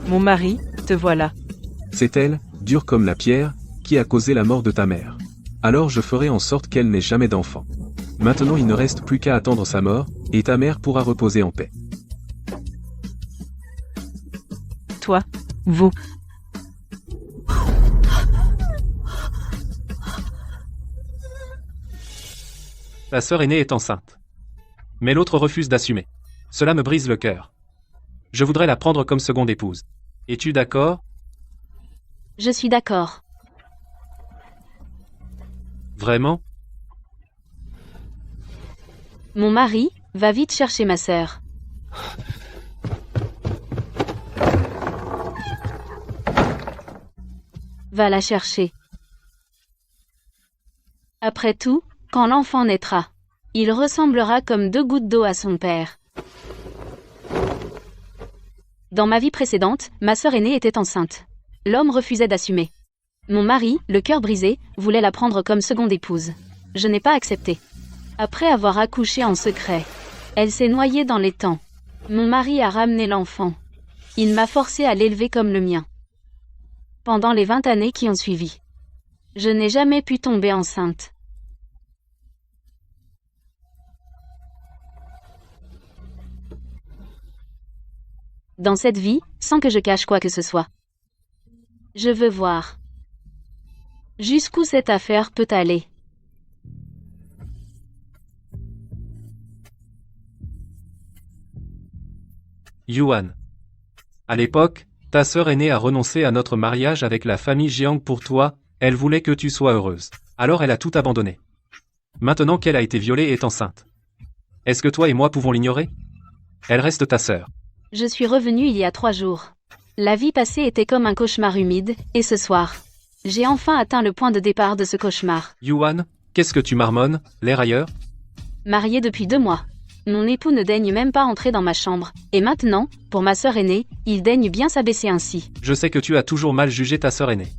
Mon mari, te voilà. C'est elle, dure comme la pierre, qui a causé la mort de ta mère. Alors je ferai en sorte qu'elle n'ait jamais d'enfant. Maintenant il ne reste plus qu'à attendre sa mort, et ta mère pourra reposer en paix. Toi, vous. Ta sœur aînée est enceinte. Mais l'autre refuse d'assumer. Cela me brise le cœur. Je voudrais la prendre comme seconde épouse. Es-tu d'accord? Je suis d'accord. Vraiment? Mon mari, va vite chercher ma sœur. Va la chercher. Après tout, quand l'enfant naîtra, il ressemblera comme 2 gouttes d'eau à son père. Dans ma vie précédente, ma sœur aînée était enceinte. L'homme refusait d'assumer. Mon mari, le cœur brisé, voulait la prendre comme seconde épouse. Je n'ai pas accepté. Après avoir accouché en secret, elle s'est noyée dans l'étang. Mon mari a ramené l'enfant. Il m'a forcé à l'élever comme le mien. Pendant les 20 années qui ont suivi, je n'ai jamais pu tomber enceinte. Dans cette vie, sans que je cache quoi que ce soit. Je veux voir jusqu'où cette affaire peut aller. Yuan. À l'époque, ta sœur aînée a renoncé à notre mariage avec la famille Jiang pour toi, elle voulait que tu sois heureuse. Alors elle a tout abandonné. Maintenant qu'elle a été violée et est enceinte. Est-ce que toi et moi pouvons l'ignorer? Elle reste ta sœur. Je suis revenue il y a 3 jours. La vie passée était comme un cauchemar humide, et ce soir, j'ai enfin atteint le point de départ de ce cauchemar. Yuan, qu'est-ce que tu marmonnes, l'air ailleurs? Mariée depuis 2 mois. Mon époux ne daigne même pas entrer dans ma chambre, et maintenant, pour ma sœur aînée, il daigne bien s'abaisser ainsi. Je sais que tu as toujours mal jugé ta sœur aînée.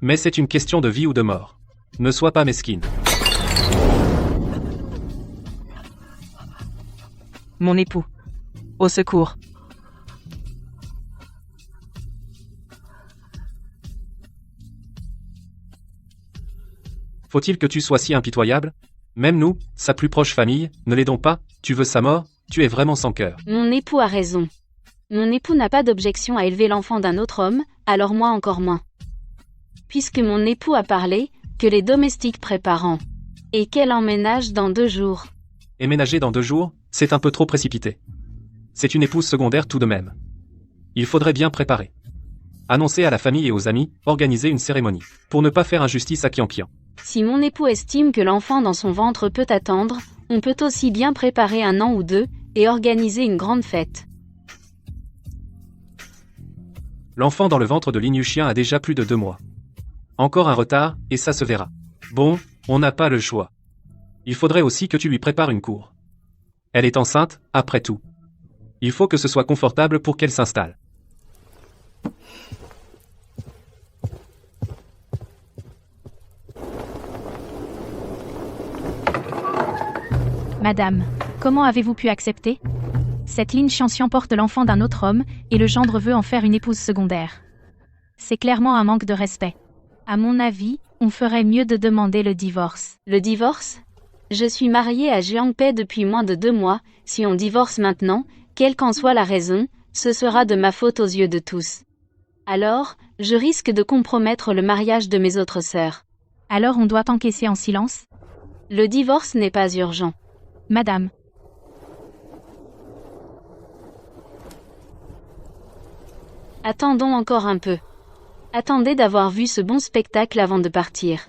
Mais c'est une question de vie ou de mort. Ne sois pas mesquine. Mon époux. Au secours. Faut-il que tu sois si impitoyable? Même nous, sa plus proche famille, ne l'aidons pas, tu veux sa mort, tu es vraiment sans cœur. Mon époux a raison. Mon époux n'a pas d'objection à élever l'enfant d'un autre homme, alors moi encore moins. Puisque mon époux a parlé, que les domestiques préparant, et qu'elle emménage dans 2 jours. Emménager dans 2 jours, c'est un peu trop précipité. C'est une épouse secondaire tout de même. Il faudrait bien préparer. Annoncer à la famille et aux amis, organiser une cérémonie, pour ne pas faire injustice à Qianqian. Si mon époux estime que l'enfant dans son ventre peut attendre, on peut aussi bien préparer 1 an ou 2, et organiser une grande fête. L'enfant dans le ventre de Lin Yuxian a déjà plus de 2 mois. Encore un retard, et ça se verra. Bon, on n'a pas le choix. Il faudrait aussi que tu lui prépares une cour. Elle est enceinte, après tout. Il faut que ce soit confortable pour qu'elle s'installe. Madame, comment avez-vous pu accepter? Cette Lin Xianxian porte l'enfant d'un autre homme, et le gendre veut en faire une épouse secondaire. C'est clairement un manque de respect. À mon avis, on ferait mieux de demander le divorce. Le divorce? Je suis mariée à Jiang Pei depuis moins de 2 mois, si on divorce maintenant, quelle qu'en soit la raison, ce sera de ma faute aux yeux de tous. Alors, je risque de compromettre le mariage de mes autres sœurs. Alors on doit encaisser en silence? Le divorce n'est pas urgent. Madame. Attendons encore un peu. Attendez d'avoir vu ce bon spectacle avant de partir.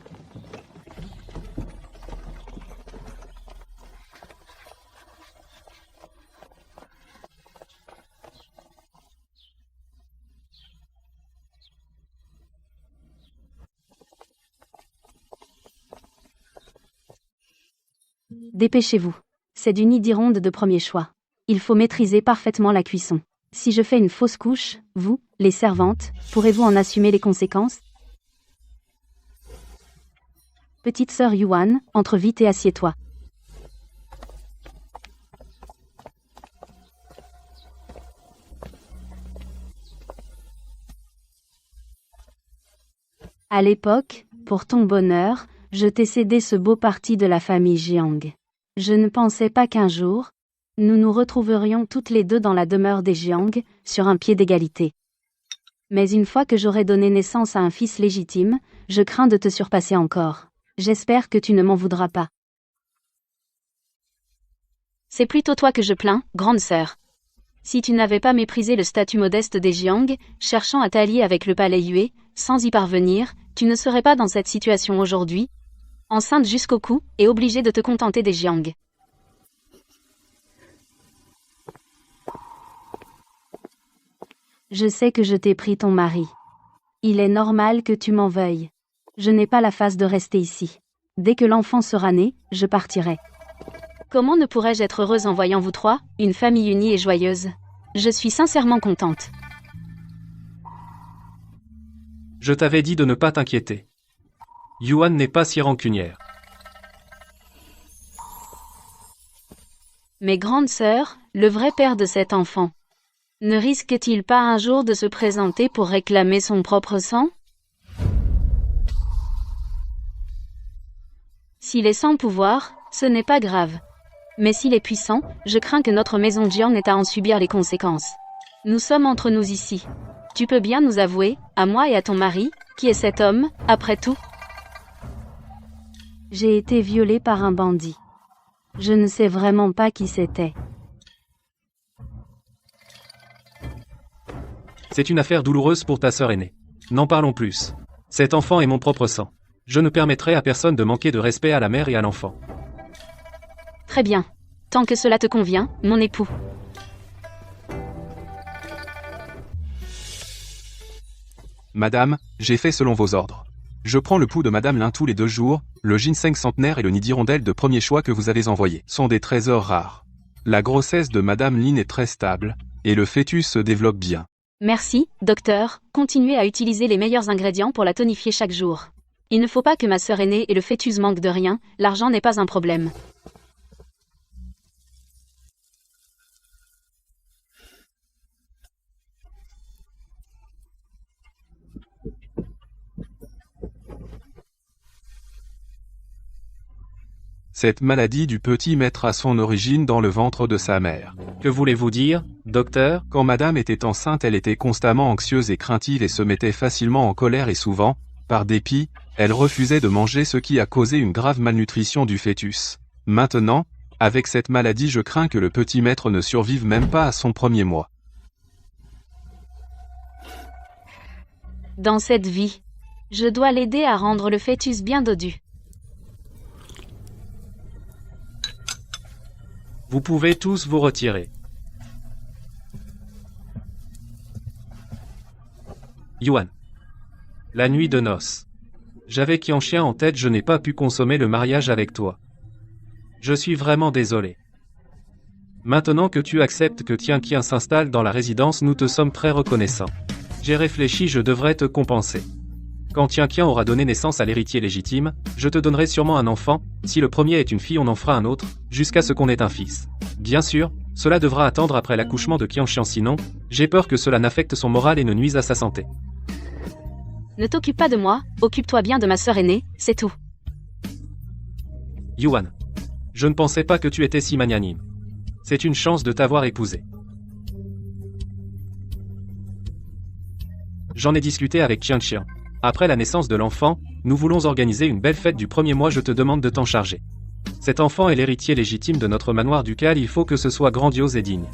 Dépêchez-vous. C'est du nid d'Ironde de premier choix. Il faut maîtriser parfaitement la cuisson. Si je fais une fausse couche, vous, les servantes, pourrez-vous en assumer les conséquences? Petite sœur Yuan, entre vite et assieds-toi. À l'époque, pour ton bonheur, je t'ai cédé ce beau parti de la famille Jiang. Je ne pensais pas qu'un jour, nous nous retrouverions toutes les deux dans la demeure des Jiang, sur un pied d'égalité. Mais une fois que j'aurai donné naissance à un fils légitime, je crains de te surpasser encore. J'espère que tu ne m'en voudras pas. C'est plutôt toi que je plains, grande sœur. Si tu n'avais pas méprisé le statut modeste des Jiang, cherchant à t'allier avec le palais Yue, sans y parvenir, tu ne serais pas dans cette situation aujourd'hui, enceinte jusqu'au cou, et obligée de te contenter des Jiang. Je sais que je t'ai pris ton mari. Il est normal que tu m'en veuilles. Je n'ai pas la face de rester ici. Dès que l'enfant sera né, je partirai. Comment ne pourrais-je être heureuse en voyant vous trois, une famille unie et joyeuse? Je suis sincèrement contente. Je t'avais dit de ne pas t'inquiéter. Yuan n'est pas si rancunière. Mes grandes sœurs, le vrai père de cet enfant, ne risque-t-il pas un jour de se présenter pour réclamer son propre sang? S'il est sans pouvoir, ce n'est pas grave. Mais s'il est puissant, je crains que notre maison Jiang ait à en subir les conséquences. Nous sommes entre nous ici. Tu peux bien nous avouer, à moi et à ton mari, qui est cet homme, après tout? J'ai été violée par un bandit. Je ne sais vraiment pas qui c'était. C'est une affaire douloureuse pour ta sœur aînée. N'en parlons plus. Cet enfant est mon propre sang. Je ne permettrai à personne de manquer de respect à la mère et à l'enfant. Très bien. Tant que cela te convient, mon époux. Madame, j'ai fait selon vos ordres. Je prends le pouls de Madame Lin tous les 2 jours, le ginseng centenaire et le nid d'hirondelle de premier choix que vous avez envoyés sont des trésors rares. La grossesse de Madame Lin est très stable, et le fœtus se développe bien. Merci, docteur, continuez à utiliser les meilleurs ingrédients pour la tonifier chaque jour. Il ne faut pas que ma sœur aînée et le fœtus manquent de rien, l'argent n'est pas un problème. Cette maladie du petit maître a son origine dans le ventre de sa mère. Que voulez-vous dire, docteur? Quand Madame était enceinte, elle était constamment anxieuse et craintive et se mettait facilement en colère et souvent, par dépit, elle refusait de manger, ce qui a causé une grave malnutrition du fœtus. Maintenant, avec cette maladie, je crains que le petit maître ne survive même pas à son premier mois. Dans cette vie, je dois l'aider à rendre le fœtus bien dodu. Vous pouvez tous vous retirer. Yuan. La nuit de noces. J'avais Qianxian en tête, je n'ai pas pu consommer le mariage avec toi. Je suis vraiment désolé. Maintenant que tu acceptes que Tianqian s'installe dans la résidence, nous te sommes très reconnaissants. J'ai réfléchi, je devrais te compenser. Quand Tianqian aura donné naissance à l'héritier légitime, je te donnerai sûrement un enfant. Si le premier est une fille, on en fera un autre, jusqu'à ce qu'on ait un fils. Bien sûr, cela devra attendre après l'accouchement de Qianxian, sinon, j'ai peur que cela n'affecte son moral et ne nuise à sa santé. Ne t'occupe pas de moi, occupe-toi bien de ma sœur aînée, c'est tout. Yuan. Je ne pensais pas que tu étais si magnanime. C'est une chance de t'avoir épousé. J'en ai discuté avec Qianxian. Après la naissance de l'enfant, nous voulons organiser une belle fête du premier mois, je te demande de t'en charger. Cet enfant est l'héritier légitime de notre manoir ducal, il faut que ce soit grandiose et digne.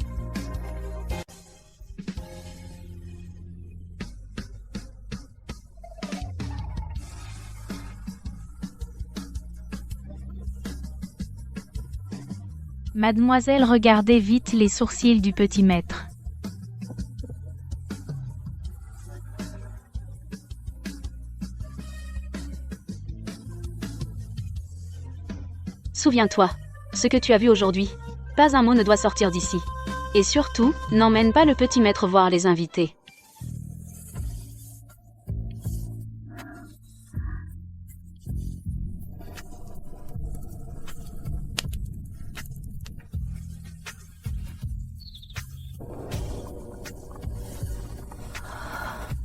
Mademoiselle regardait vite les sourcils du petit maître. Souviens-toi, ce que tu as vu aujourd'hui, pas un mot ne doit sortir d'ici. Et surtout, n'emmène pas le petit maître voir les invités.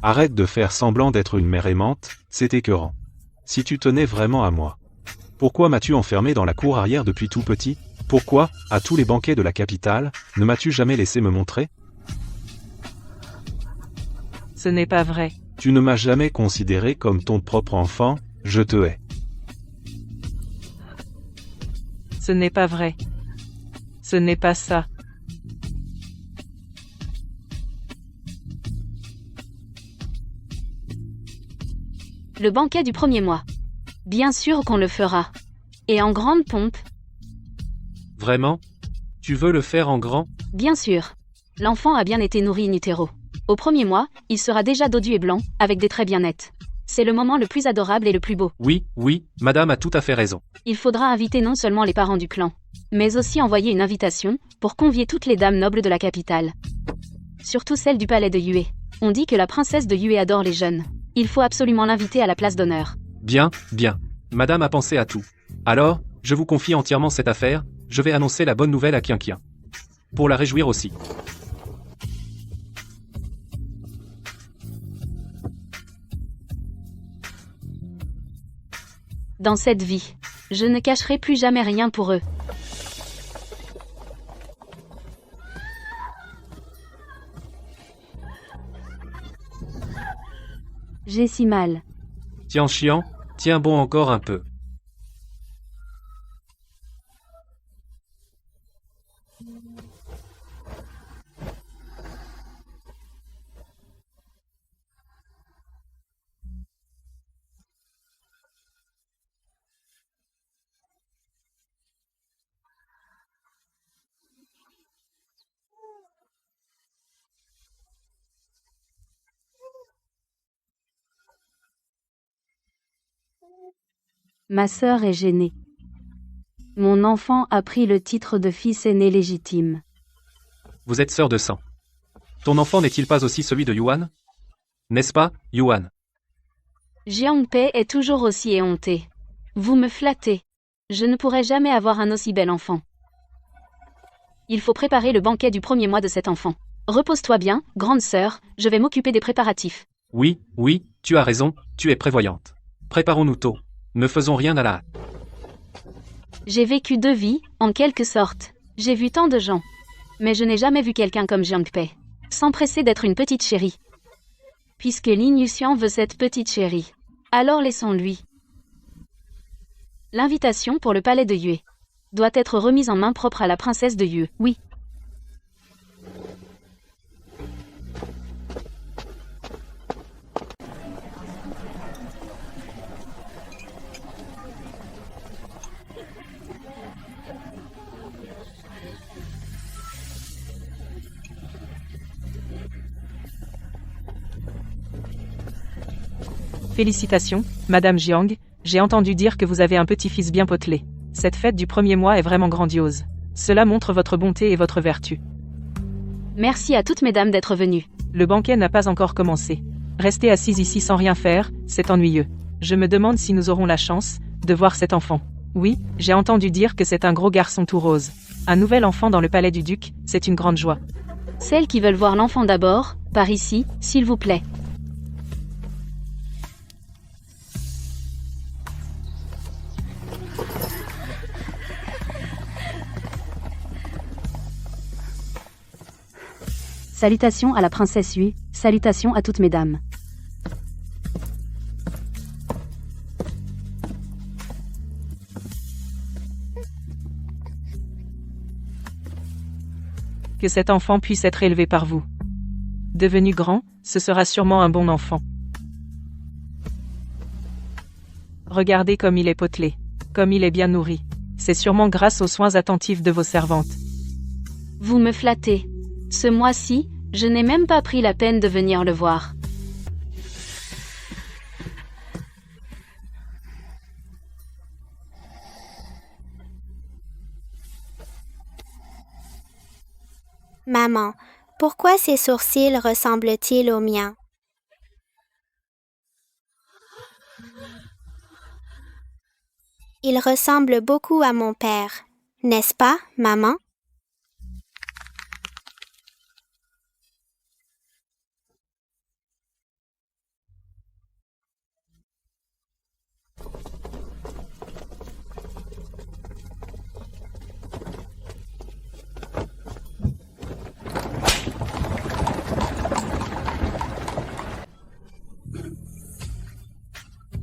Arrête de faire semblant d'être une mère aimante, c'est écœurant. Si tu tenais vraiment à moi. Pourquoi m'as-tu enfermé dans la cour arrière depuis tout petit? Pourquoi, à tous les banquets de la capitale, ne m'as-tu jamais laissé me montrer? Ce n'est pas vrai. Tu ne m'as jamais considéré comme ton propre enfant, je te hais. Ce n'est pas vrai. Ce n'est pas ça. Le banquet du premier mois. Bien sûr qu'on le fera. Et en grande pompe. Vraiment? Tu veux le faire en grand? Bien sûr. L'enfant a bien été nourri in utero. Au premier mois, il sera déjà dodu et blanc, avec des traits bien nets. C'est le moment le plus adorable et le plus beau. Oui, madame a tout à fait raison. Il faudra inviter non seulement les parents du clan, mais aussi envoyer une invitation pour convier toutes les dames nobles de la capitale. Surtout celle du palais de Yue. On dit que la princesse de Yue adore les jeunes. Il faut absolument l'inviter à la place d'honneur. Bien. Madame a pensé à tout. Alors, je vous confie entièrement cette affaire, je vais annoncer la bonne nouvelle à Qianqian. Pour la réjouir aussi. Dans cette vie, je ne cacherai plus jamais rien pour eux. J'ai si mal. Tianqian, tiens bon encore un peu. Ma sœur est gênée. Mon enfant a pris le titre de fils aîné légitime. Vous êtes sœur de sang. Ton enfant n'est-il pas aussi celui de Yuan? N'est-ce pas, Yuan? Jiangpei est toujours aussi éhonté. Vous me flattez. Je ne pourrai jamais avoir un aussi bel enfant. Il faut préparer le banquet du premier mois de cet enfant. Repose-toi bien, grande sœur, je vais m'occuper des préparatifs. Oui, tu as raison, tu es prévoyante. Préparons-nous tôt. Ne faisons rien à la hâte. J'ai vécu 2 vies, en quelque sorte. J'ai vu tant de gens. Mais je n'ai jamais vu quelqu'un comme Jiangpei. S'empresser d'être une petite chérie. Puisque Lin Yuxian veut cette petite chérie. Alors laissons-lui. L'invitation pour le palais de Yue doit être remise en main propre à la princesse de Yue, oui. Félicitations, Madame Jiang, j'ai entendu dire que vous avez un petit-fils bien potelé. Cette fête du premier mois est vraiment grandiose. Cela montre votre bonté et votre vertu. Merci à toutes mesdames d'être venues. Le banquet n'a pas encore commencé. Rester assise ici sans rien faire, c'est ennuyeux. Je me demande si nous aurons la chance de voir cet enfant. Oui, j'ai entendu dire que c'est un gros garçon tout rose. Un nouvel enfant dans le palais du duc, c'est une grande joie. Celles qui veulent voir l'enfant d'abord, par ici, s'il vous plaît. Salutations à la princesse Yue, salutations à toutes mesdames. Que cet enfant puisse être élevé par vous. Devenu grand, ce sera sûrement un bon enfant. Regardez comme il est potelé, comme il est bien nourri. C'est sûrement grâce aux soins attentifs de vos servantes. Vous me flattez. Ce mois-ci, je n'ai même pas pris la peine de venir le voir. Maman, pourquoi ses sourcils ressemblent-ils aux miens? Ils ressemblent beaucoup à mon père, n'est-ce pas, maman?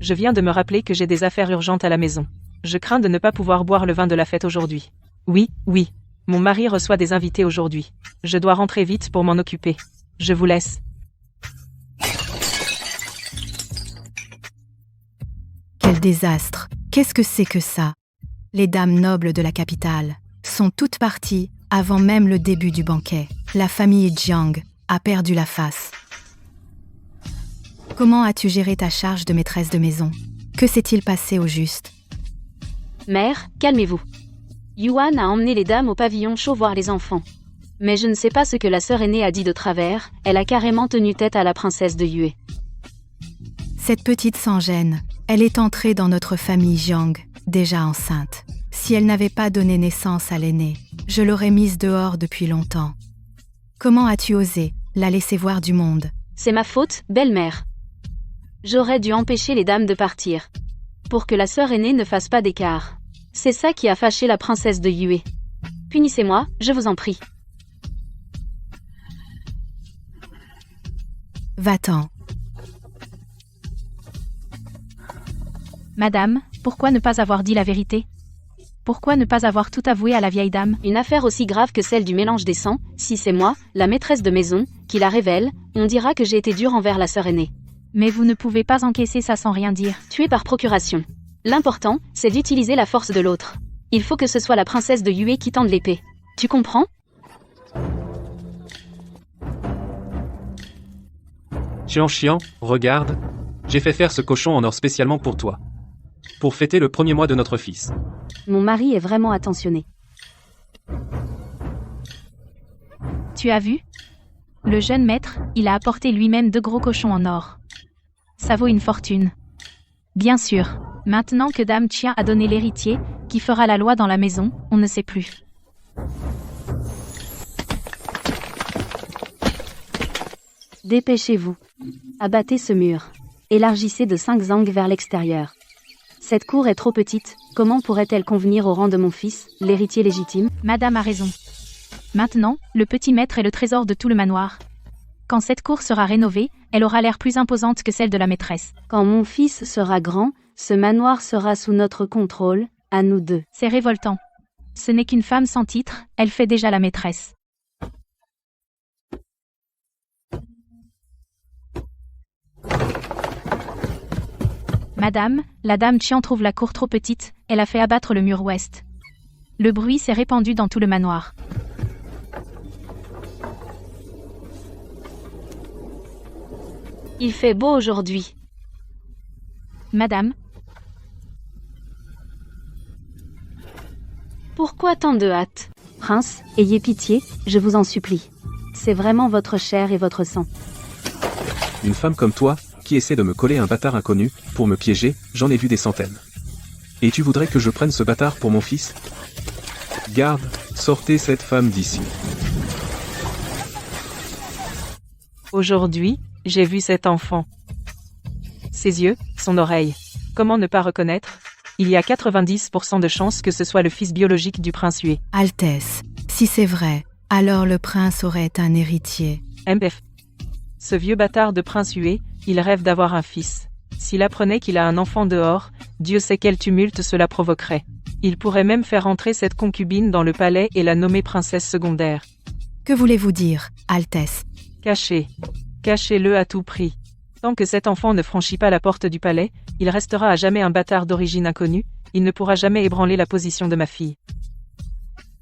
Je viens de me rappeler que j'ai des affaires urgentes à la maison. Je crains de ne pas pouvoir boire le vin de la fête aujourd'hui. Oui, oui. Mon mari reçoit des invités aujourd'hui. Je dois rentrer vite pour m'en occuper. Je vous laisse. Quel désastre! Qu'est-ce que c'est que ça? Les dames nobles de la capitale sont toutes parties avant même le début du banquet. La famille Jiang a perdu la face. Comment as-tu géré ta charge de maîtresse de maison? Que s'est-il passé au juste? Mère, calmez-vous. Yuan a emmené les dames au pavillon chaud voir les enfants. Mais je ne sais pas ce que la sœur aînée a dit de travers, elle a carrément tenu tête à la princesse de Yue. Cette petite sans gêne, elle est entrée dans notre famille Jiang, déjà enceinte. Si elle n'avait pas donné naissance à l'aînée, je l'aurais mise dehors depuis longtemps. Comment as-tu osé la laisser voir du monde? C'est ma faute, belle-mère. J'aurais dû empêcher les dames de partir. Pour que la sœur aînée ne fasse pas d'écart. C'est ça qui a fâché la princesse de Yue. Punissez-moi, je vous en prie. Va-t'en. Madame, pourquoi ne pas avoir dit la vérité? Pourquoi ne pas avoir tout avoué à la vieille dame? Une affaire aussi grave que celle du mélange des sangs, si c'est moi, la maîtresse de maison, qui la révèle, on dira que j'ai été dure envers la sœur aînée. Mais vous ne pouvez pas encaisser ça sans rien dire. Tuer par procuration. L'important, c'est d'utiliser la force de l'autre. Il faut que ce soit la princesse de Yue qui tende l'épée. Tu comprends? Xian, regarde. J'ai fait faire ce cochon en or spécialement pour toi. Pour fêter le premier mois de notre fils. Mon mari est vraiment attentionné. Tu as vu? Le jeune maître, il a apporté lui-même 2 gros cochons en or. Ça vaut une fortune. Bien sûr, maintenant que Dame Chia a donné l'héritier, qui fera la loi dans la maison, on ne sait plus. Dépêchez-vous. Abattez ce mur. Élargissez de 5 angles vers l'extérieur. Cette cour est trop petite, comment pourrait-elle convenir au rang de mon fils, l'héritier légitime? Madame a raison. Maintenant, le petit maître est le trésor de tout le manoir. Quand cette cour sera rénovée, elle aura l'air plus imposante que celle de la maîtresse. Quand mon fils sera grand, ce manoir sera sous notre contrôle, à nous deux. C'est révoltant. Ce n'est qu'une femme sans titre, elle fait déjà la maîtresse. Madame, la dame Chian trouve la cour trop petite, elle a fait abattre le mur ouest. Le bruit s'est répandu dans tout le manoir. Il fait beau aujourd'hui. Madame, pourquoi tant de hâte? Prince, ayez pitié, je vous en supplie. C'est vraiment votre chair et votre sang. Une femme comme toi, qui essaie de me coller un bâtard inconnu, pour me piéger, j'en ai vu des centaines. Et tu voudrais que je prenne ce bâtard pour mon fils? Garde, sortez cette femme d'ici. Aujourd'hui, j'ai vu cet enfant. Ses yeux, son oreille. Comment ne pas reconnaître? Il y a 90% de chances que ce soit le fils biologique du prince Yue. Altesse, si c'est vrai, alors le prince aurait un héritier. MF. Ce vieux bâtard de prince Yue, il rêve d'avoir un fils. S'il apprenait qu'il a un enfant dehors, Dieu sait quel tumulte cela provoquerait. Il pourrait même faire entrer cette concubine dans le palais et la nommer princesse secondaire. Que voulez-vous dire, Altesse? Cachez. Cachez-le à tout prix. Tant que cet enfant ne franchit pas la porte du palais, il restera à jamais un bâtard d'origine inconnue, il ne pourra jamais ébranler la position de ma fille.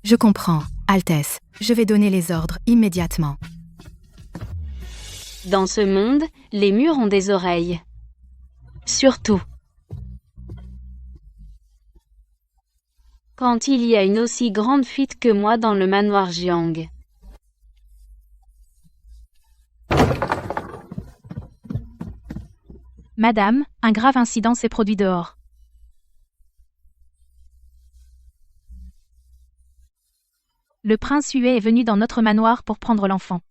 Je comprends, Altesse. Je vais donner les ordres immédiatement. Dans ce monde, les murs ont des oreilles. Surtout. Quand il y a une aussi grande fuite que moi dans le manoir Jiang. Madame, un grave incident s'est produit dehors. Le prince Yue est venu dans notre manoir pour prendre l'enfant.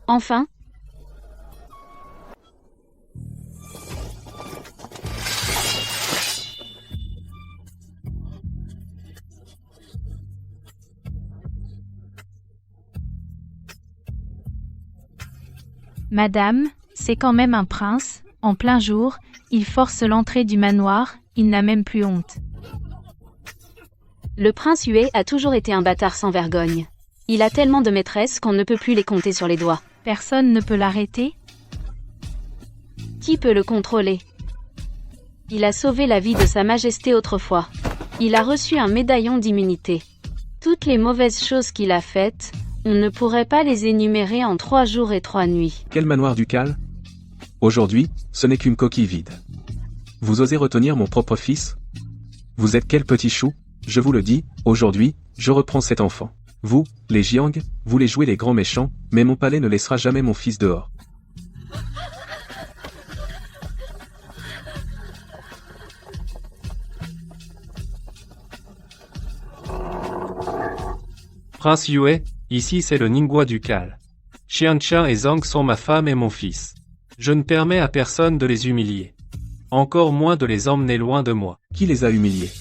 Enfin, Madame, c'est quand même un prince, en plein jour, il force l'entrée du manoir, il n'a même plus honte. Le prince Yue a toujours été un bâtard sans vergogne. Il a tellement de maîtresses qu'on ne peut plus les compter sur les doigts. Personne ne peut l'arrêter? Qui peut le contrôler? Il a sauvé la vie de Sa Majesté autrefois. Il a reçu un médaillon d'immunité. Toutes les mauvaises choses qu'il a faites, on ne pourrait pas les énumérer en 3 jours et 3 nuits. Quel manoir ducal? Aujourd'hui, ce n'est qu'une coquille vide. Vous osez retenir mon propre fils? Vous êtes quel petit chou? Je vous le dis, aujourd'hui, je reprends cet enfant. Vous, les Jiang, voulez jouer les grands méchants, mais mon palais ne laissera jamais mon fils dehors. Prince Yue, ici c'est le Ningguo ducal. Xiangqian et Zhang sont ma femme et mon fils. Je ne permets à personne de les humilier. Encore moins de les emmener loin de moi. Qui les a humiliés?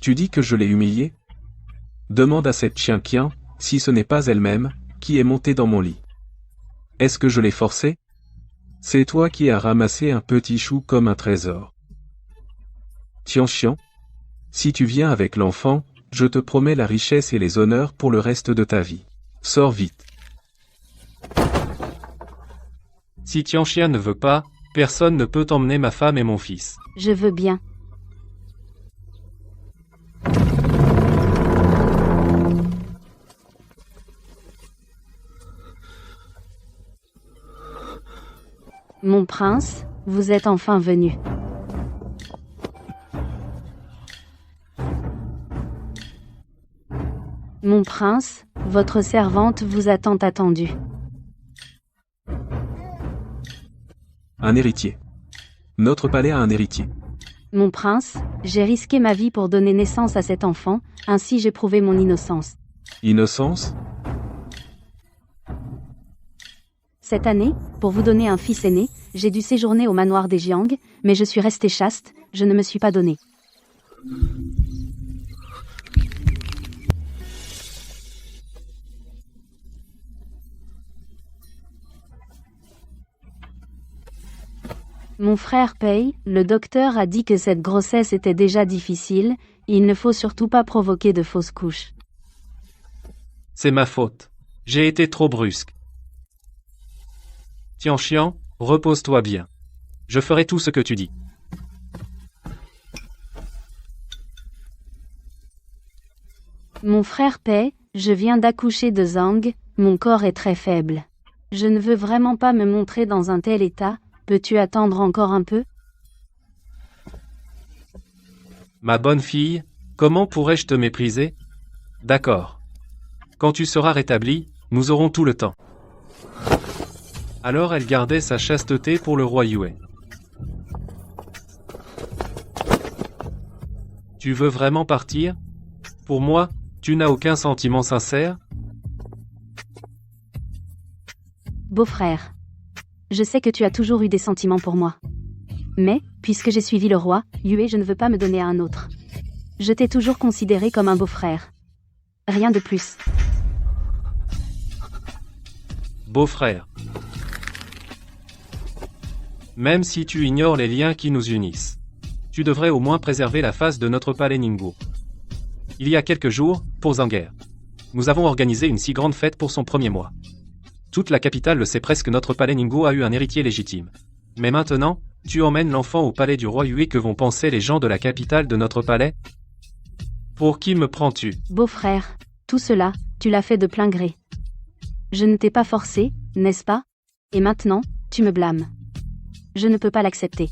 Tu dis que je l'ai humilié? Demande à cette Xiangqian, si ce n'est pas elle-même, qui est montée dans mon lit. Est-ce que je l'ai forcée? C'est toi qui as ramassé un petit chou comme un trésor. Tianxian, si tu viens avec l'enfant, je te promets la richesse et les honneurs pour le reste de ta vie. Sors vite. Si Tianxian ne veut pas, personne ne peut emmener ma femme et mon fils. Je veux bien. Mon prince, vous êtes enfin venu. Mon prince, votre servante vous a tant attendu. Un héritier. Notre palais a un héritier. Mon prince, j'ai risqué ma vie pour donner naissance à cet enfant, ainsi j'ai prouvé mon innocence. Innocence? Cette année, pour vous donner un fils aîné, j'ai dû séjourner au manoir des Jiang, mais je suis resté chaste, je ne me suis pas donné. Mon frère Pei, le docteur a dit que cette grossesse était déjà difficile, il ne faut surtout pas provoquer de fausses couches. C'est ma faute. J'ai été trop brusque. Tianxian, repose-toi bien. Je ferai tout ce que tu dis. Mon frère Pei, je viens d'accoucher de Zhang, mon corps est très faible. Je ne veux vraiment pas me montrer dans un tel état, peux-tu attendre encore un peu? Ma bonne fille, comment pourrais-je te mépriser? D'accord. Quand tu seras rétablie, nous aurons tout le temps. Alors elle gardait sa chasteté pour le roi Yue. Tu veux vraiment partir? Pour moi, tu n'as aucun sentiment sincère? Beau-frère. Je sais que tu as toujours eu des sentiments pour moi. Mais, puisque j'ai suivi le roi, Yue, je ne veux pas me donner à un autre. Je t'ai toujours considéré comme un beau-frère. Rien de plus. Beau-frère. Même si tu ignores les liens qui nous unissent, tu devrais au moins préserver la face de notre palais Ningguo. Il y a quelques jours, pour Zanger, nous avons organisé une si grande fête pour son premier mois. Toute la capitale le sait presque, notre palais Ningguo a eu un héritier légitime. Mais maintenant, tu emmènes l'enfant au palais du roi Yue, que vont penser les gens de la capitale de notre palais? Pour qui me prends-tu? Beau-frère, tout cela, tu l'as fait de plein gré. Je ne t'ai pas forcé, n'est-ce pas? Et maintenant, tu me blâmes. Je ne peux pas l'accepter.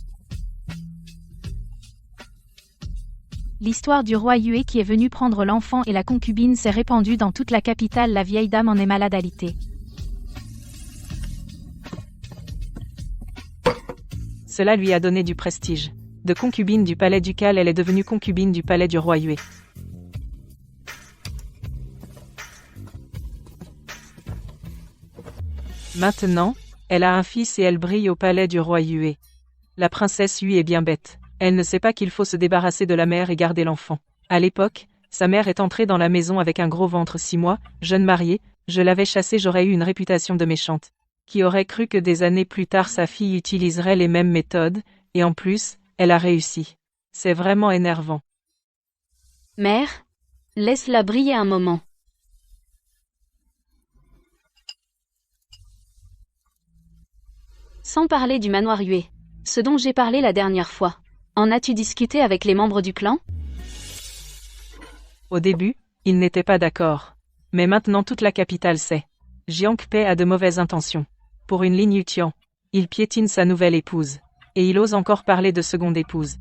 L'histoire du roi Yue qui est venu prendre l'enfant et la concubine s'est répandue dans toute la capitale. La vieille dame en est malade alitée. Cela lui a donné du prestige. De concubine du palais ducal, elle est devenue concubine du palais du roi Yue. Maintenant, elle a un fils et elle brille au palais du roi Yue. La princesse Yue est bien bête. Elle ne sait pas qu'il faut se débarrasser de la mère et garder l'enfant. À l'époque, sa mère est entrée dans la maison avec un gros ventre 6 mois, jeune mariée, je l'avais chassée, j'aurais eu une réputation de méchante. Qui aurait cru que des années plus tard sa fille utiliserait les mêmes méthodes, et en plus, elle a réussi. C'est vraiment énervant. Mère, laisse-la briller un moment. Sans parler du manoir hué, ce dont j'ai parlé la dernière fois. En as-tu discuté avec les membres du clan? Au début, ils n'étaient pas d'accord. Mais maintenant toute la capitale sait. Jiang Pei a de mauvaises intentions. Pour une ligne Yutian, il piétine sa nouvelle épouse. Et il ose encore parler de seconde épouse.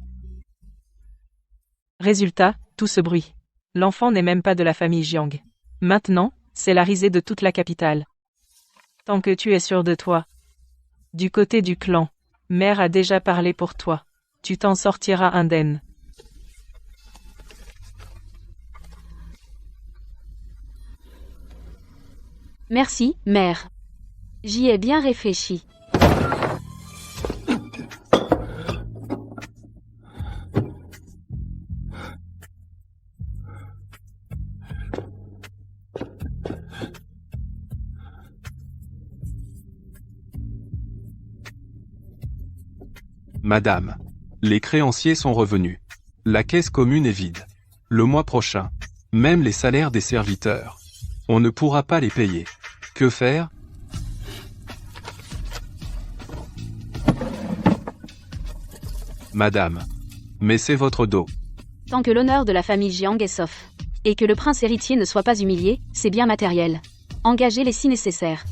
Résultat, tout ce bruit. L'enfant n'est même pas de la famille Jiang. Maintenant, c'est la risée de toute la capitale. Tant que tu es sûr de toi. Du côté du clan, mère a déjà parlé pour toi. Tu t'en sortiras indemne. Merci, mère. J'y ai bien réfléchi. Madame. Les créanciers sont revenus. La caisse commune est vide. Le mois prochain, même les salaires des serviteurs. On ne pourra pas les payer. Que faire? Madame. Mais c'est votre dos. Tant que l'honneur de la famille Jiang est sauf. Et que le prince héritier ne soit pas humilié, c'est bien matériel. Engagez-les si nécessaire.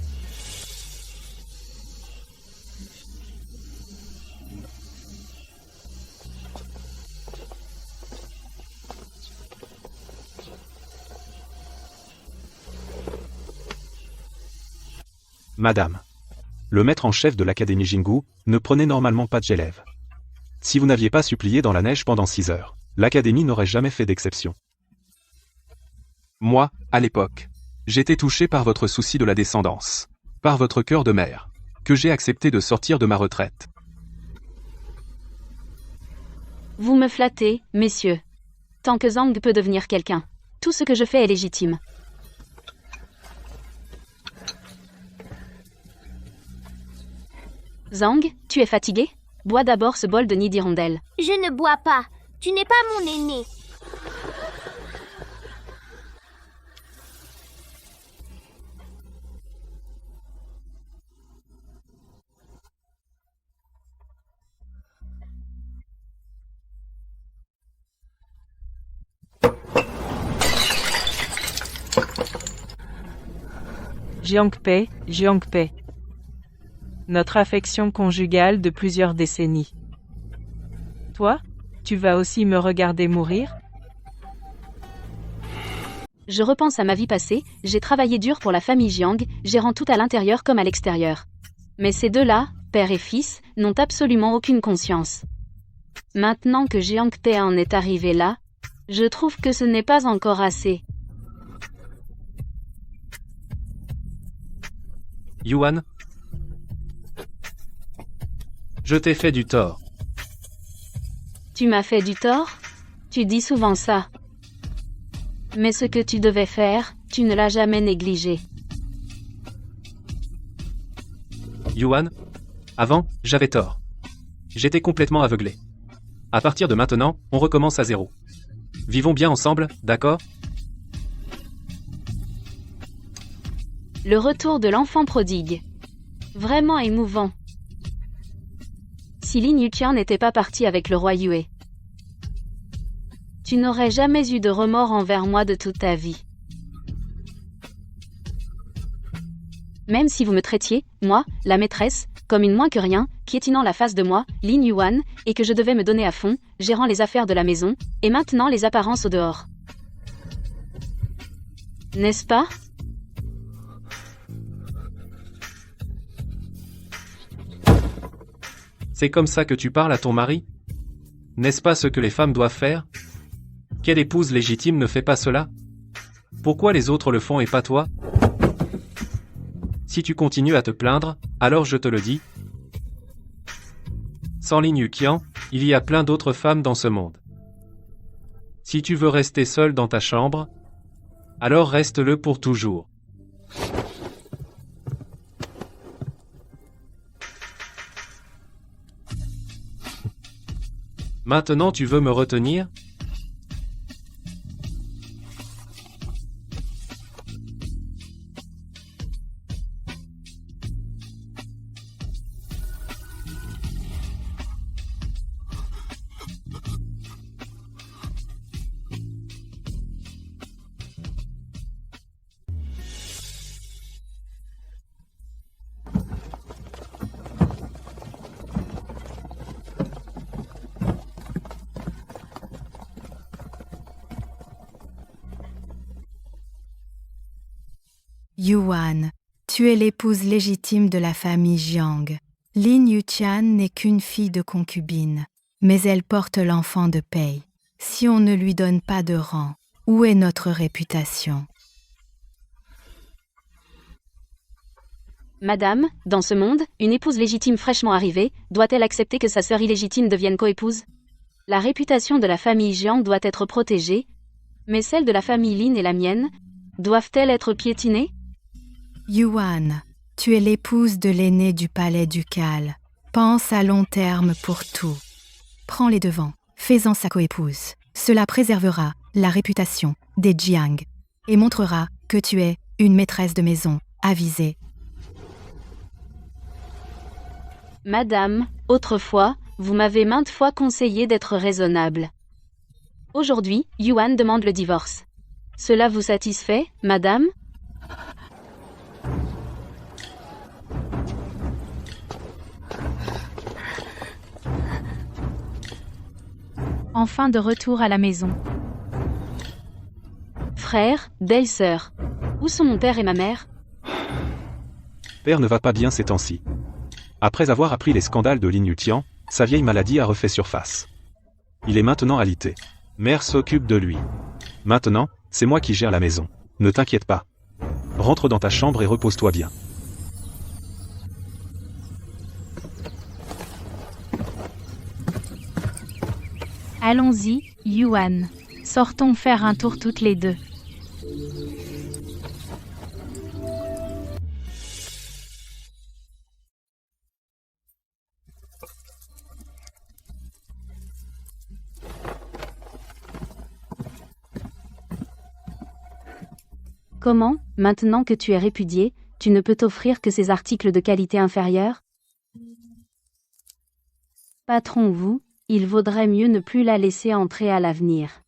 Madame. Le maître en chef de l'académie Jingu ne prenait normalement pas d'élèves. Si vous n'aviez pas supplié dans la neige pendant 6 heures, l'académie n'aurait jamais fait d'exception. Moi, à l'époque, j'étais touché par votre souci de la descendance, par votre cœur de mère, que j'ai accepté de sortir de ma retraite. Vous me flattez, messieurs. Tant que Zhang peut devenir quelqu'un, tout ce que je fais est légitime. Zhang, tu es fatigué? Bois d'abord ce bol de nid d'hirondelle. Je ne bois pas. Tu n'es pas mon aîné. Jiang Pei. Notre affection conjugale de plusieurs décennies. Toi, tu vas aussi me regarder mourir? Je repense à ma vie passée, j'ai travaillé dur pour la famille Jiang, gérant tout à l'intérieur comme à l'extérieur. Mais ces deux-là, père et fils, n'ont absolument aucune conscience. Maintenant que Jiang Pei en est arrivé là, je trouve que ce n'est pas encore assez. Yuan. Je t'ai fait du tort. Tu m'as fait du tort? Tu dis souvent ça. Mais ce que tu devais faire, tu ne l'as jamais négligé. Yuan. Avant, j'avais tort. J'étais complètement aveuglé. À partir de maintenant, on recommence à zéro. Vivons bien ensemble, d'accord? Le retour de l'enfant prodigue. Vraiment émouvant. Si Lin Yuqian n'était pas parti avec le roi Yue, tu n'aurais jamais eu de remords envers moi de toute ta vie. Même si vous me traitiez, moi, la maîtresse, comme une moins que rien, piétinant la face de moi, Lin Yuan, et que je devais me donner à fond, gérant les affaires de la maison, et maintenant les apparences au dehors. N'est-ce pas? C'est comme ça que tu parles à ton mari? N'est-ce pas ce que les femmes doivent faire? Quelle épouse légitime ne fait pas cela? Pourquoi les autres le font et pas toi? Si tu continues à te plaindre, alors je te le dis. Sans Lin Yuqian, il y a plein d'autres femmes dans ce monde. Si tu veux rester seul dans ta chambre, alors reste-le pour toujours. Maintenant tu veux me retenir? Yuan, tu es l'épouse légitime de la famille Jiang. Lin Yuqian n'est qu'une fille de concubine, mais elle porte l'enfant de Pei. Si on ne lui donne pas de rang, où est notre réputation? Madame, dans ce monde, une épouse légitime fraîchement arrivée, doit-elle accepter que sa sœur illégitime devienne coépouse? La réputation de la famille Jiang doit être protégée, mais celle de la famille Lin et la mienne, doivent-elles être piétinées? Yuan, tu es l'épouse de l'aîné du palais ducal. Pense à long terme pour tout. Prends les devants, fais-en sa coépouse. Cela préservera la réputation des Jiang et montrera que tu es une maîtresse de maison avisée. Madame, autrefois, vous m'avez maintes fois conseillé d'être raisonnable. Aujourd'hui, Yuan demande le divorce. Cela vous satisfait, madame? Enfin de retour à la maison. Frère, belle-sœur. Où sont mon père et ma mère? Père ne va pas bien ces temps-ci. Après avoir appris les scandales de Lin Yuqian, sa vieille maladie a refait surface. Il est maintenant alité. Mère s'occupe de lui. Maintenant, c'est moi qui gère la maison. Ne t'inquiète pas. Rentre dans ta chambre et repose-toi bien. Allons-y, Yuan. Sortons faire un tour toutes les deux. Comment, maintenant que tu es répudié, tu ne peux t'offrir que ces articles de qualité inférieure? Patron, vous, il vaudrait mieux ne plus la laisser entrer à l'avenir.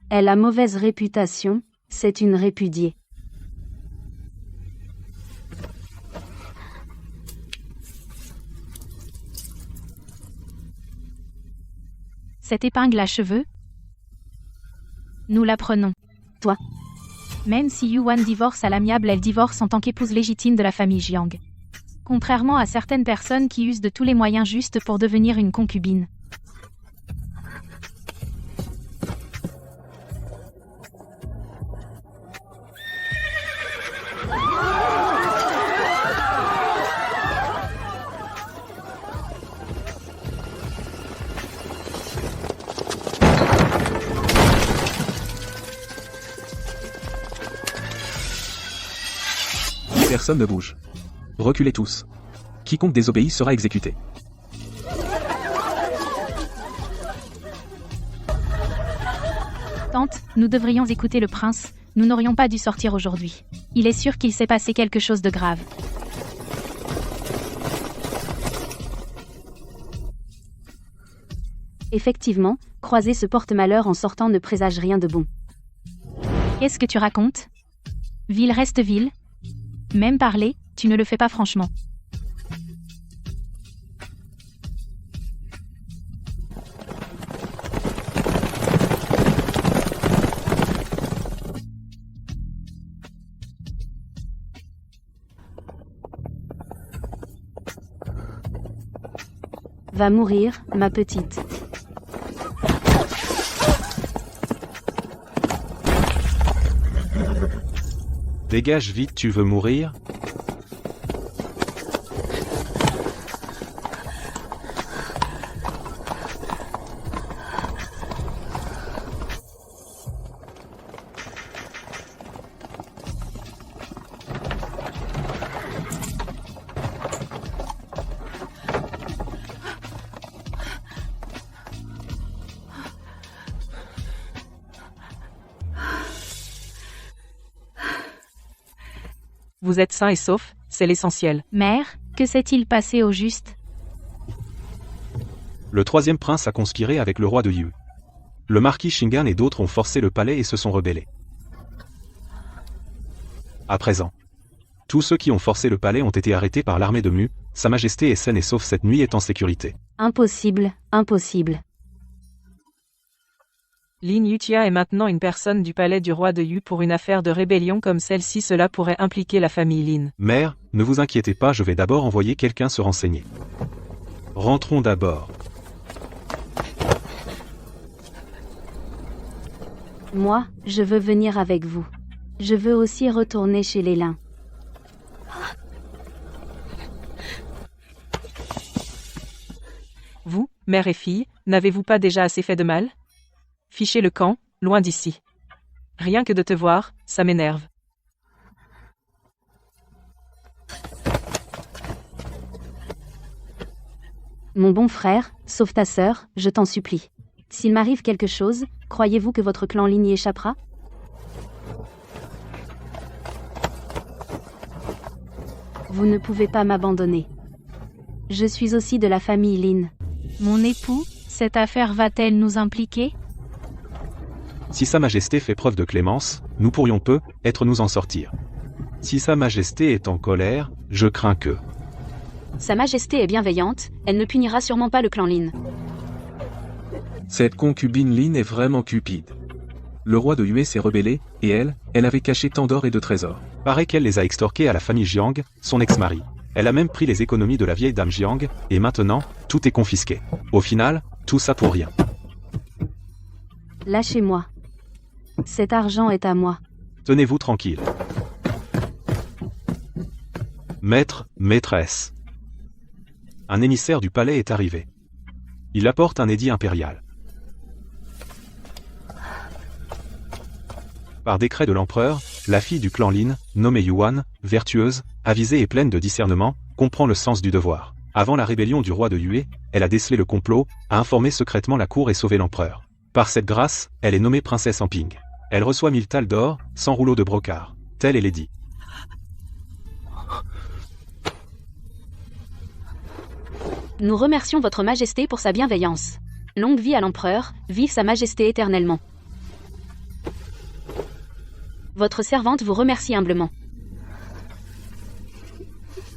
Elle a mauvaise réputation, c'est une répudiée. Cette épingle à cheveux? Nous la prenons. Toi. Même si Yuan divorce à l'amiable, elle divorce en tant qu'épouse légitime de la famille Jiang. Contrairement à certaines personnes qui usent de tous les moyens justes pour devenir une concubine. Personne ne bouge. Reculez tous. Quiconque désobéit sera exécuté. Tante, nous devrions écouter le prince, nous n'aurions pas dû sortir aujourd'hui. Il est sûr qu'il s'est passé quelque chose de grave. Effectivement, croiser ce porte-malheur en sortant ne présage rien de bon. Qu'est-ce que tu racontes? Ville reste ville. Même parler, tu ne le fais pas franchement. Va mourir, ma petite. Dégage vite, tu veux mourir? Vous êtes sain et sauf, c'est l'essentiel. Mère, que s'est-il passé au juste? Le troisième prince a conspiré avec le roi de Yu. Le marquis Shingan et d'autres ont forcé le palais et se sont rebellés. À présent, tous ceux qui ont forcé le palais ont été arrêtés par l'armée de Mu. Sa Majesté est saine et sauf cette nuit est en sécurité. Impossible, impossible. Lin Yutia est maintenant une personne du palais du roi de Yu pour une affaire de rébellion comme celle-ci, cela pourrait impliquer la famille Lin. Mère, ne vous inquiétez pas, je vais d'abord envoyer quelqu'un se renseigner. Rentrons d'abord. Moi, je veux venir avec vous. Je veux aussi retourner chez les Lin. Vous, mère et fille, n'avez-vous pas déjà assez fait de mal? Fichez le camp, loin d'ici. Rien que de te voir, ça m'énerve. Mon bon frère, sauve ta sœur, je t'en supplie. S'il m'arrive quelque chose, croyez-vous que votre clan Lin y échappera? Vous ne pouvez pas m'abandonner. Je suis aussi de la famille Lin. Mon époux, cette affaire va-t-elle nous impliquer? Si Sa Majesté fait preuve de clémence, nous pourrions peut-être nous en sortir. Si Sa Majesté est en colère, je crains que... Sa Majesté est bienveillante, elle ne punira sûrement pas le clan Lin. Cette concubine Lin est vraiment cupide. Le roi de Yue s'est rebellé, et elle avait caché tant d'or et de trésors. Paraît qu'elle les a extorqués à la famille Jiang, son ex-mari. Elle a même pris les économies de la vieille dame Jiang, et maintenant, tout est confisqué. Au final, tout ça pour rien. Lâchez-moi. Cet argent est à moi. Tenez-vous tranquille. Maître, maîtresse. Un émissaire du palais est arrivé. Il apporte un édit impérial. Par décret de l'empereur, la fille du clan Lin, nommée Yuan, vertueuse, avisée et pleine de discernement, comprend le sens du devoir. Avant la rébellion du roi de Yue, elle a décelé le complot, a informé secrètement la cour et sauvé l'empereur. Par cette grâce, elle est nommée princesse en Ping. Elle reçoit 1000 thalles d'or, 100 rouleaux de brocart. Tel est l'édit. Nous remercions votre Majesté pour sa bienveillance. Longue vie à l'empereur, vive Sa Majesté éternellement. Votre servante vous remercie humblement.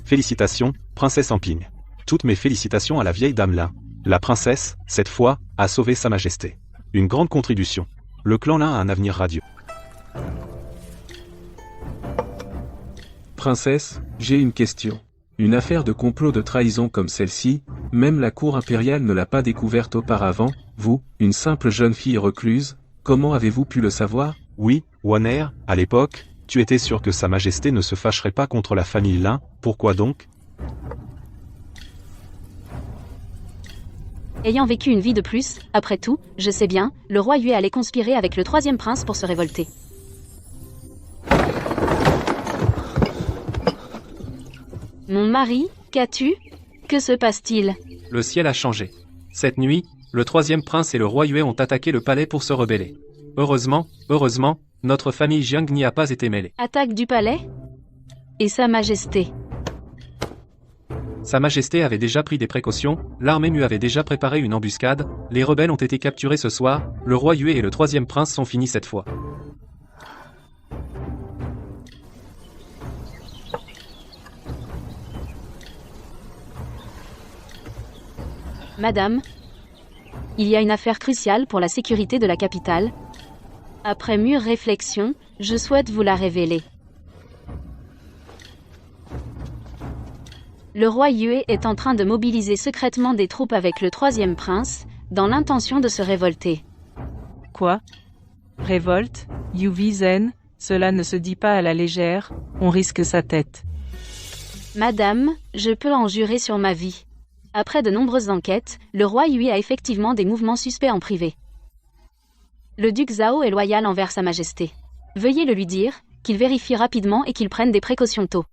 Félicitations, princesse en Ping. Toutes mes félicitations à la vieille dame Lin. La princesse, cette fois, a sauvé Sa Majesté. Une grande contribution. Le clan Lin a un avenir radieux. Princesse, j'ai une question. Une affaire de complot de trahison comme celle-ci, même la cour impériale ne l'a pas découverte auparavant, vous, une simple jeune fille recluse, comment avez-vous pu le savoir? Oui, Waner, à l'époque, tu étais sûr que Sa Majesté ne se fâcherait pas contre la famille Lin, pourquoi donc? Ayant vécu une vie de plus, après tout, je sais bien, le roi Yue allait conspirer avec le troisième prince pour se révolter. Mon mari, qu'as-tu? Que se passe-t-il? Le ciel a changé. Cette nuit, le troisième prince et le roi Yue ont attaqué le palais pour se rebeller. Heureusement, notre famille Jiang n'y a pas été mêlée. Attaque du palais? Et Sa Majesté? Sa Majesté avait déjà pris des précautions, l'armée Mu avait déjà préparé une embuscade, les rebelles ont été capturés ce soir, le roi Yue et le troisième prince sont finis cette fois. Madame, il y a une affaire cruciale pour la sécurité de la capitale. Après mûre réflexion, je souhaite vous la révéler. Le roi Yue est en train de mobiliser secrètement des troupes avec le troisième prince, dans l'intention de se révolter. Quoi? Révolte? Yu Zen? Cela ne se dit pas à la légère, on risque sa tête. Madame, je peux en jurer sur ma vie. Après de nombreuses enquêtes, le roi Yue a effectivement des mouvements suspects en privé. Le duc Zhao est loyal envers Sa Majesté. Veuillez le lui dire, qu'il vérifie rapidement et qu'il prenne des précautions tôt.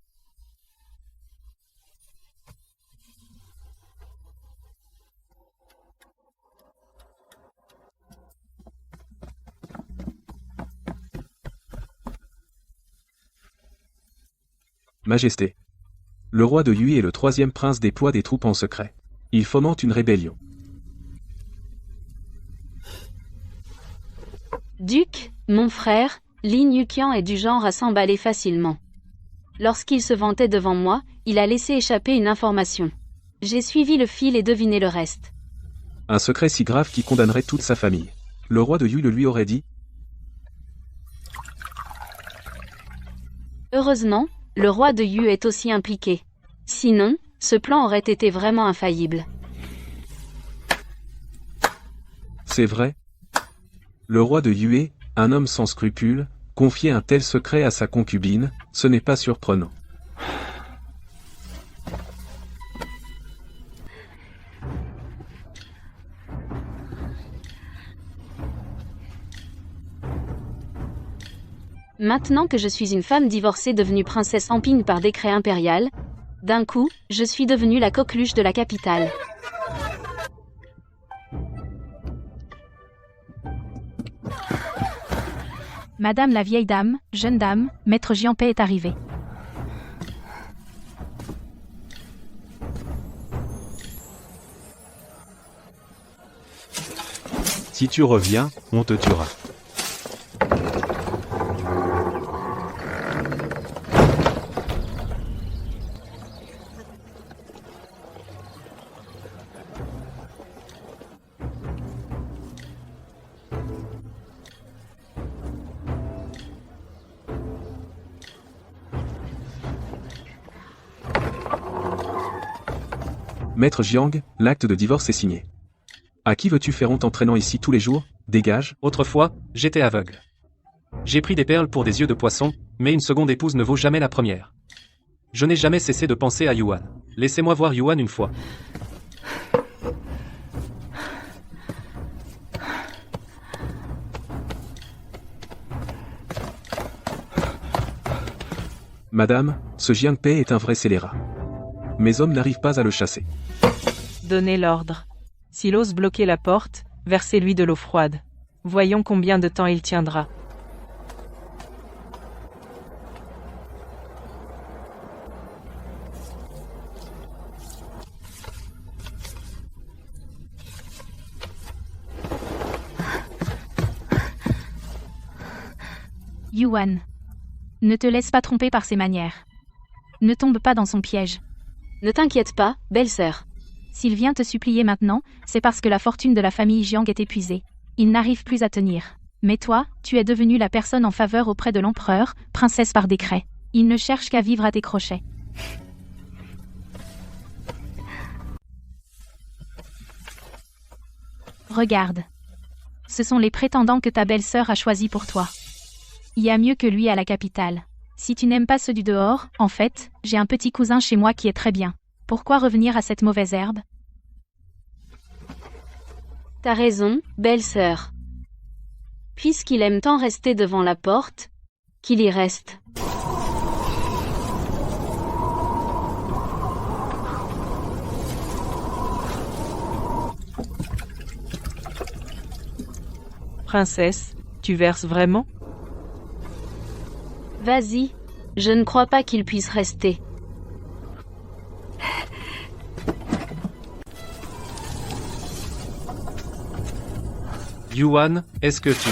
Majesté. Le roi de Yui est le 3e prince déploie des troupes en secret. Il fomente une rébellion. Duc, mon frère, Lin Yuqian est du genre à s'emballer facilement. Lorsqu'il se vantait devant moi, il a laissé échapper une information. J'ai suivi le fil et deviné le reste. Un secret si grave qui condamnerait toute sa famille. Le roi de Yui le lui aurait dit. Heureusement, le roi de Yu est aussi impliqué. Sinon, ce plan aurait été vraiment infaillible. C'est vrai. Le roi de Yue, un homme sans scrupules, confier un tel secret à sa concubine, ce n'est pas surprenant. Maintenant que je suis une femme divorcée devenue princesse en Ping par décret impérial, d'un coup, je suis devenue la coqueluche de la capitale. Madame la vieille dame, jeune dame, maître Jianpei est arrivé. Si tu reviens, on te tuera. Maître Jiang, l'acte de divorce est signé. À qui veux-tu faire honte en traînant ici tous les jours? Dégage. Autrefois, j'étais aveugle. J'ai pris des perles pour des yeux de poisson, mais une seconde épouse ne vaut jamais la première. Je n'ai jamais cessé de penser à Yuan. Laissez-moi voir Yuan une fois. Madame, ce Jiangpei est un vrai scélérat. Mes hommes n'arrivent pas à le chasser. Donnez l'ordre. S'il ose bloquer la porte, versez-lui de l'eau froide. Voyons combien de temps il tiendra. Yuan. Ne te laisse pas tromper par ses manières. Ne tombe pas dans son piège. Ne t'inquiète pas, belle-sœur. S'il vient te supplier maintenant, c'est parce que la fortune de la famille Jiang est épuisée. Il n'arrive plus à tenir. Mais toi, tu es devenue la personne en faveur auprès de l'empereur, princesse par décret. Il ne cherche qu'à vivre à tes crochets. Regarde. Ce sont les prétendants que ta belle-sœur a choisis pour toi. Il y a mieux que lui à la capitale. Si tu n'aimes pas ceux du dehors, en fait, j'ai un petit cousin chez moi qui est très bien. Pourquoi revenir à cette mauvaise herbe? T'as raison, belle-sœur. Puisqu'il aime tant rester devant la porte, qu'il y reste. Princesse, tu verses vraiment? Vas-y, je ne crois pas qu'il puisse rester. Yuan, est-ce que tu...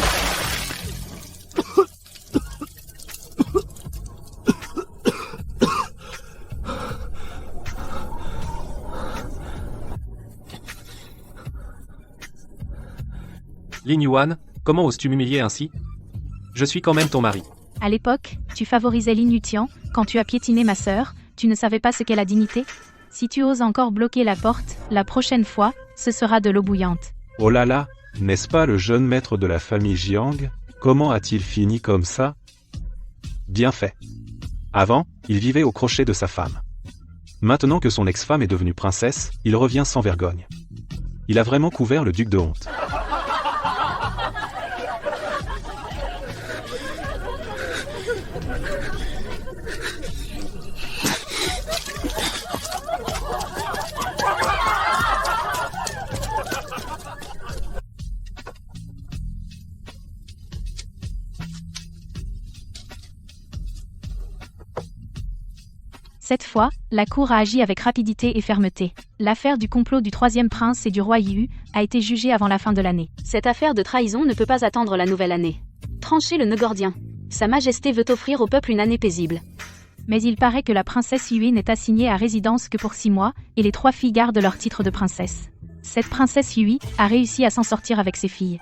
Lin Yuan, comment oses-tu m'humilier ainsi? Je suis quand même ton mari. À l'époque, tu favorisais Lin Yutian, quand tu as piétiné ma sœur, tu ne savais pas ce qu'est la dignité? Si tu oses encore bloquer la porte, la prochaine fois, ce sera de l'eau bouillante. Oh là là, n'est-ce pas le jeune maître de la famille Jiang? Comment a-t-il fini comme ça? Bien fait. Avant, il vivait au crochet de sa femme. Maintenant que son ex-femme est devenue princesse, il revient sans vergogne. Il a vraiment couvert le duc de honte. Cette fois, la cour a agi avec rapidité et fermeté. L'affaire du complot du troisième prince et du roi Yu a été jugée avant la fin de l'année. Cette affaire de trahison ne peut pas attendre la nouvelle année. Tranchez le nœud gordien. Sa Majesté veut offrir au peuple une année paisible. Mais il paraît que la princesse Yue n'est assignée à résidence que pour 6 mois, et les 3 filles gardent leur titre de princesse. Cette princesse Yue a réussi à s'en sortir avec ses filles.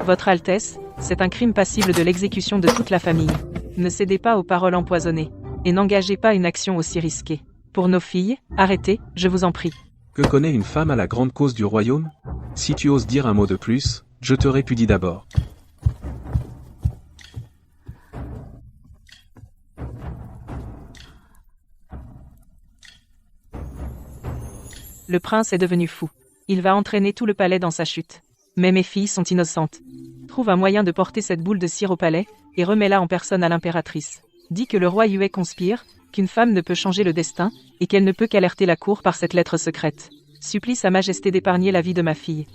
Votre Altesse, c'est un crime passible de l'exécution de toute la famille. Ne cédez pas aux paroles empoisonnées. Et n'engagez pas une action aussi risquée. Pour nos filles, arrêtez, je vous en prie. Que connaît une femme à la grande cause du royaume? Si tu oses dire un mot de plus, je te répudie d'abord. Le prince est devenu fou. Il va entraîner tout le palais dans sa chute. Mais mes filles sont innocentes. Trouve un moyen de porter cette boule de cire au palais, et remets-la en personne à l'impératrice. Dis que le roi Yue conspire, qu'une femme ne peut changer le destin, et qu'elle ne peut qu'alerter la cour par cette lettre secrète. Supplie sa majesté d'épargner la vie de ma fille.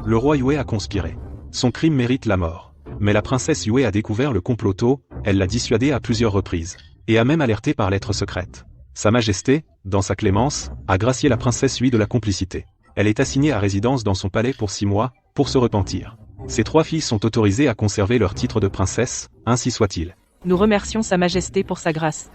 Le roi Yue a conspiré. Son crime mérite la mort. Mais la princesse Yue a découvert le complot tôt, elle l'a dissuadé à plusieurs reprises. Et a même alerté par lettre secrète. Sa Majesté, dans sa clémence, a gracié la princesse Yue de la complicité. Elle est assignée à résidence dans son palais pour 6 mois, pour se repentir. Ses 3 filles sont autorisées à conserver leur titre de princesse, ainsi soit-il. Nous remercions sa majesté pour sa grâce.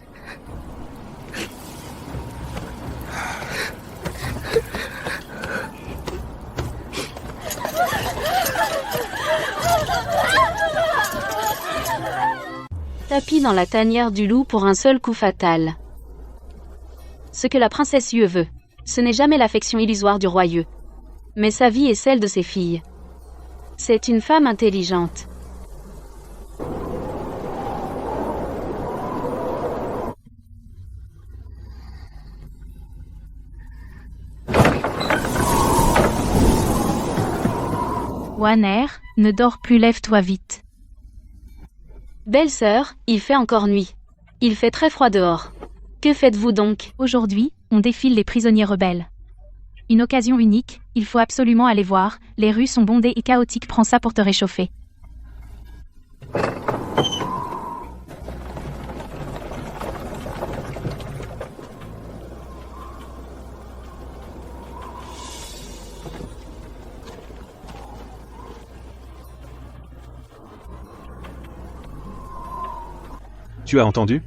Tapis dans la tanière du loup pour un seul coup fatal. Ce que la princesse Yue veut, ce n'est jamais l'affection illusoire du roi Yue, mais sa vie et celle de ses filles. C'est une femme intelligente. Wanner, ne dors plus, lève-toi vite. Belle-sœur, il fait encore nuit. Il fait très froid dehors. Que faites-vous donc? Aujourd'hui, on défile les prisonniers rebelles. Une occasion unique, il faut absolument aller voir, les rues sont bondées et chaotiques, prends ça pour te réchauffer. Tu as entendu?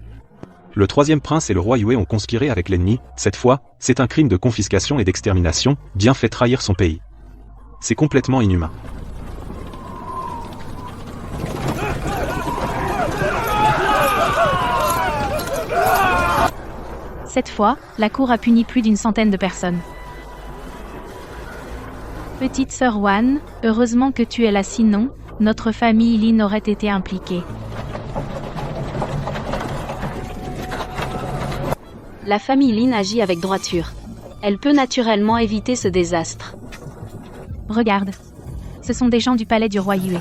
Le troisième prince et le roi Yue ont conspiré avec l'ennemi. Cette fois, c'est un crime de confiscation et d'extermination, bien fait trahir son pays. C'est complètement inhumain. Cette fois, la cour a puni plus d'une centaine de personnes. Petite sœur Wan, heureusement que tu es là, sinon, notre famille Lin aurait été impliquée. La famille Lin agit avec droiture. Elle peut naturellement éviter ce désastre. Regarde. Ce sont des gens du palais du roi Yue.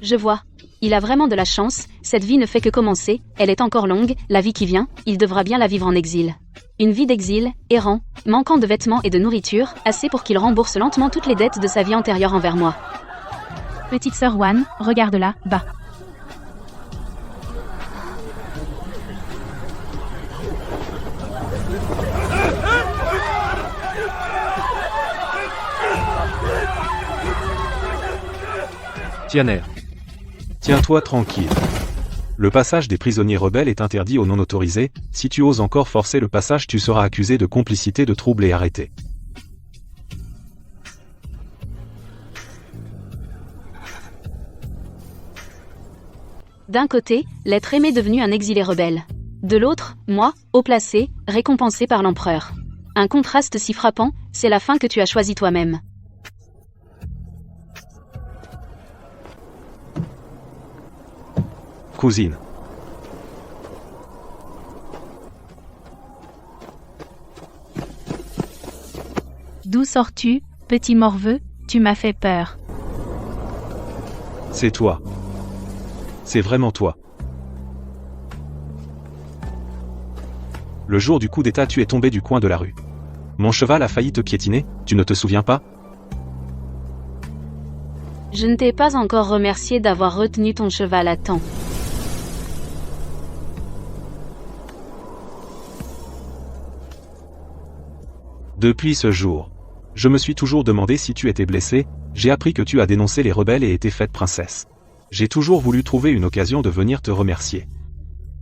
Je vois. Il a vraiment de la chance, cette vie ne fait que commencer, elle est encore longue, la vie qui vient, il devra bien la vivre en exil. Une vie d'exil, errant, manquant de vêtements et de nourriture, assez pour qu'il rembourse lentement toutes les dettes de sa vie antérieure envers moi. Petite sœur Wan, regarde-la, bas. Tianer. Tiens-toi tranquille. Le passage des prisonniers rebelles est interdit aux non autorisés, si tu oses encore forcer le passage tu seras accusé de complicité de trouble et arrêté. D'un côté, l'être aimé devenu un exilé rebelle. De l'autre, moi, haut placé, récompensé par l'empereur. Un contraste si frappant, c'est la fin que tu as choisie toi-même. Cousine. D'où sors-tu, petit morveux? Tu m'as fait peur. C'est toi. C'est vraiment toi. Le jour du coup d'état, tu es tombé du coin de la rue. Mon cheval a failli te piétiner, tu ne te souviens pas? Je ne t'ai pas encore remercié d'avoir retenu ton cheval à temps. Depuis ce jour, je me suis toujours demandé si tu étais blessé, j'ai appris que tu as dénoncé les rebelles et été faite princesse. J'ai toujours voulu trouver une occasion de venir te remercier.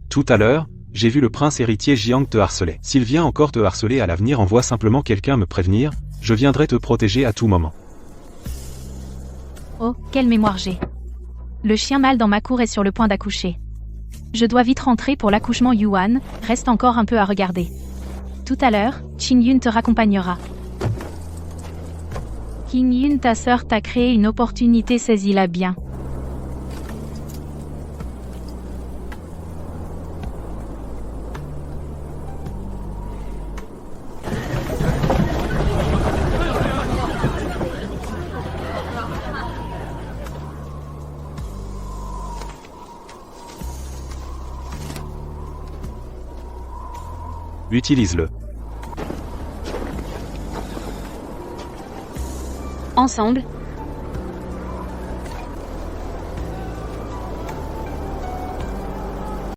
Tout à l'heure, j'ai vu le prince héritier Jiang te harceler. S'il vient encore te harceler à l'avenir, envoie simplement quelqu'un me prévenir, je viendrai te protéger à tout moment. Oh, quelle mémoire j'ai. Le chien mâle dans ma cour est sur le point d'accoucher. Je dois vite rentrer pour l'accouchement. Yuan, reste encore un peu à regarder. Tout à l'heure, Qing Yun te raccompagnera. Qing Yun, ta sœur t'a créé une opportunité, saisis-la bien. Utilise-le. Ensemble,